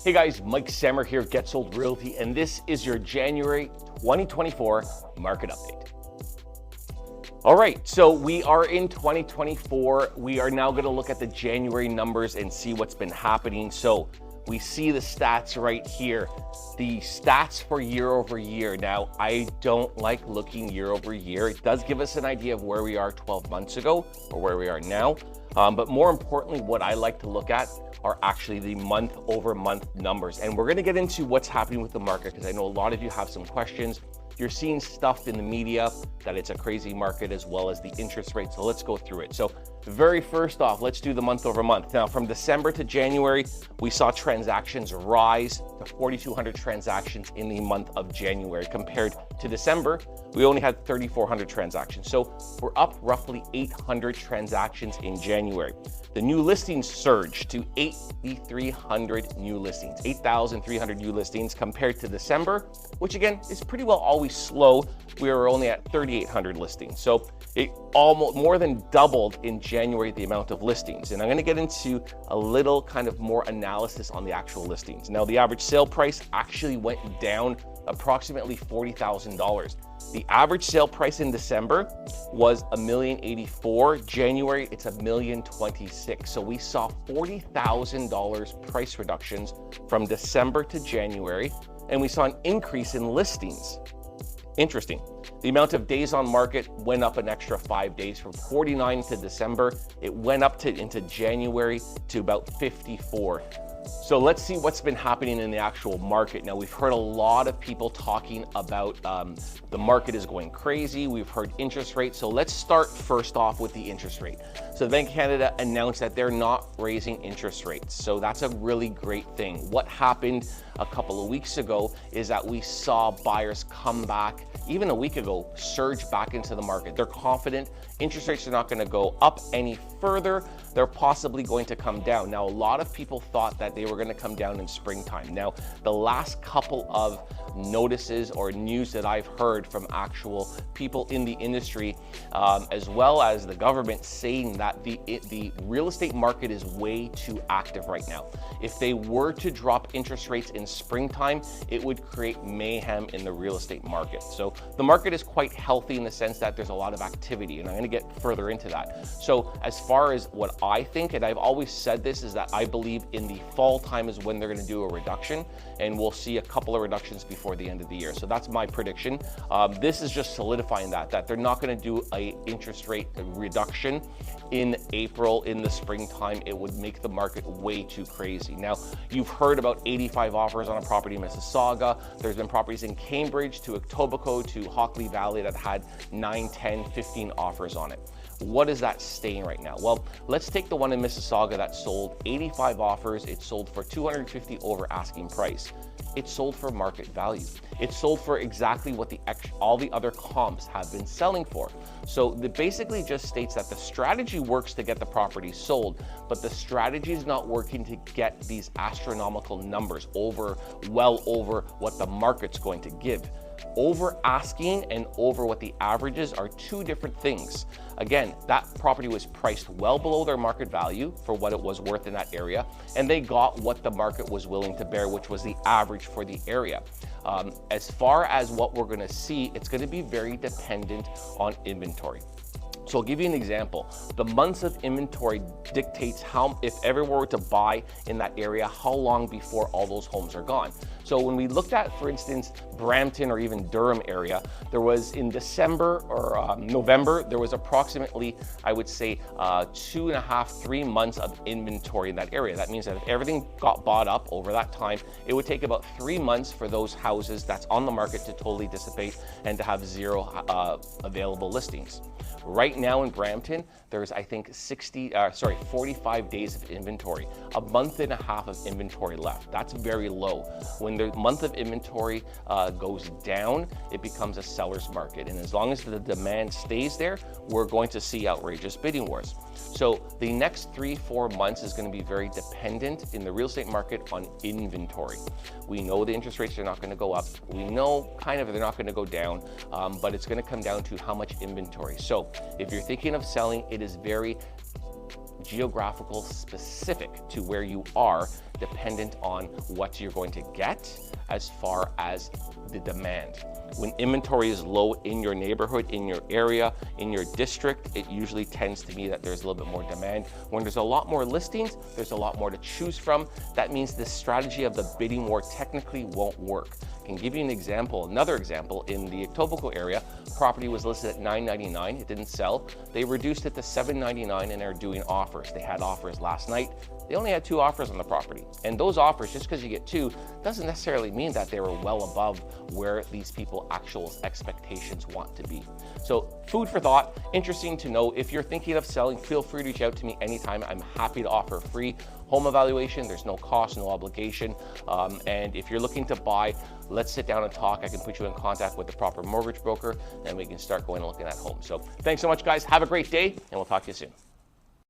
Hey guys, Mike Sammer here, Get Sold Realty, and this is your January 2024 market update. All right, so we are in 2024. We are now gonna look at the January numbers and see what's been happening. So we see the stats right here, the stats for year over year. Now, I don't like looking year over year. It does give us an idea of where we are 12 months ago or where we are now. But more importantly, what I like to look at are actually the month over month numbers. And we're gonna get into what's happening with the market because I know a lot of you have some questions. You're seeing stuff in the media that it's a crazy market as well as the interest rate. So let's go through it. So very first off, let's do the month over month. Now from December to January, we saw transactions rise to 4,200 transactions in the month of January. Compared to December, we only had 3,400 transactions. So we're up roughly 800 transactions in January. The new listings surged to 8,300 new listings, 8,300 new listings compared to December, which again is pretty well always slow. We were only at 3,800 listings. So it almost more than doubled in January, the amount of listings. And I'm gonna get into a little kind of more analysis on the actual listings. Now, the average sale price actually went down approximately $40,000. The average sale price in December was $1,084,000. January, it's $1,026,000. So we saw $40,000 price reductions from December to January, and we saw an increase in listings. Interesting. The amount of days on market went up an extra 5 days from 49 to December. It went up into January to about 54. So let's see what's been happening in the actual market. Now, we've heard a lot of people talking about the market is going crazy. We've heard interest rates. So let's start first off with the interest rate. So the Bank of Canada announced that they're not raising interest rates. So that's a really great thing. What happened a couple of weeks ago is that we saw buyers come back, even a week ago, surge back into the market. They're confident interest rates are not going to go up any further. They're possibly going to come down. Now, a lot of people thought that they were going to come down in springtime. Now, the last couple of notices or news that I've heard from actual people in the industry, as well as the government, saying that the real estate market is way too active right now. If they were to drop interest rates in springtime, it would create mayhem in the real estate market. So the market is quite healthy in the sense that there's a lot of activity, and I'm going to get further into that. So as far as what I think, and I've always said this, is that I believe in the fall time is when they're going to do a reduction, and we'll see a couple of reductions before the end of the year. So that's my prediction. This is just solidifying that they're not going to do a interest rate reduction in April, in the springtime. It would make the market way too crazy. Now, you've heard about 85 offers on a property in Mississauga. There's been properties in Cambridge to Etobicoke to Hockley Valley that had 9, 10, 15 offers on it. What is that staying right now? Well, let's take the one in Mississauga that sold 85 offers. It sold for $250 over asking price. It sold for market value. It sold for exactly what all the other comps have been selling for. So it basically just states that the strategy works to get the property sold, but the strategy is not working to get these astronomical numbers well over what the market's going to give. Over asking and over what the averages are two different things. Again, that property was priced well below their market value for what it was worth in that area, and they got what the market was willing to bear, which was the average for the area. As far as what we're going to see, it's going to be very dependent on inventory. So I'll give you an example. The months of inventory dictates if everyone were to buy in that area, how long before all those homes are gone. So when we looked at, for instance, Brampton or even Durham area, there was in December or November, there was approximately, I would say, 2.5, 3 months of inventory in that area. That means that if everything got bought up over that time, it would take about 3 months for those houses that's on the market to totally dissipate and to have zero available listings. Right now in Brampton, there's, I think, 45 days of inventory, a month and a half of inventory left. That's very low. When the month of inventory goes down, it becomes a seller's market. And as long as the demand stays there, we're going to see outrageous bidding wars. So the next 3-4 months is going to be very dependent in the real estate market on inventory. We know the interest rates are not going to go up. We know kind of they're not going to go down, but it's going to come down to how much inventory. So if you're thinking of selling, it is very geographical specific to where you are, dependent on what you're going to get as far as the demand. When inventory is low in your neighborhood, in your area, in your district, it usually tends to be that there's a little bit more demand. When there's a lot more listings, there's a lot more to choose from. That means the strategy of the bidding war technically won't work. I can give you an example, another example. In the Etobicoke area, property was listed at $999, it didn't sell. They reduced it to $799 and are doing offers. They had offers last night. They only had 2 offers on the property. And those offers, just because you get 2, doesn't necessarily mean that they were well above where these people actual expectations want to be. So food for thought, interesting to know. If you're thinking of selling, feel free to reach out to me anytime. I'm happy to offer a free home evaluation. There's no cost, no obligation. And if you're looking to buy, let's sit down and talk. I can put you in contact with the proper mortgage broker, and we can start going and looking at homes. So thanks so much, guys. Have a great day, and we'll talk to you soon.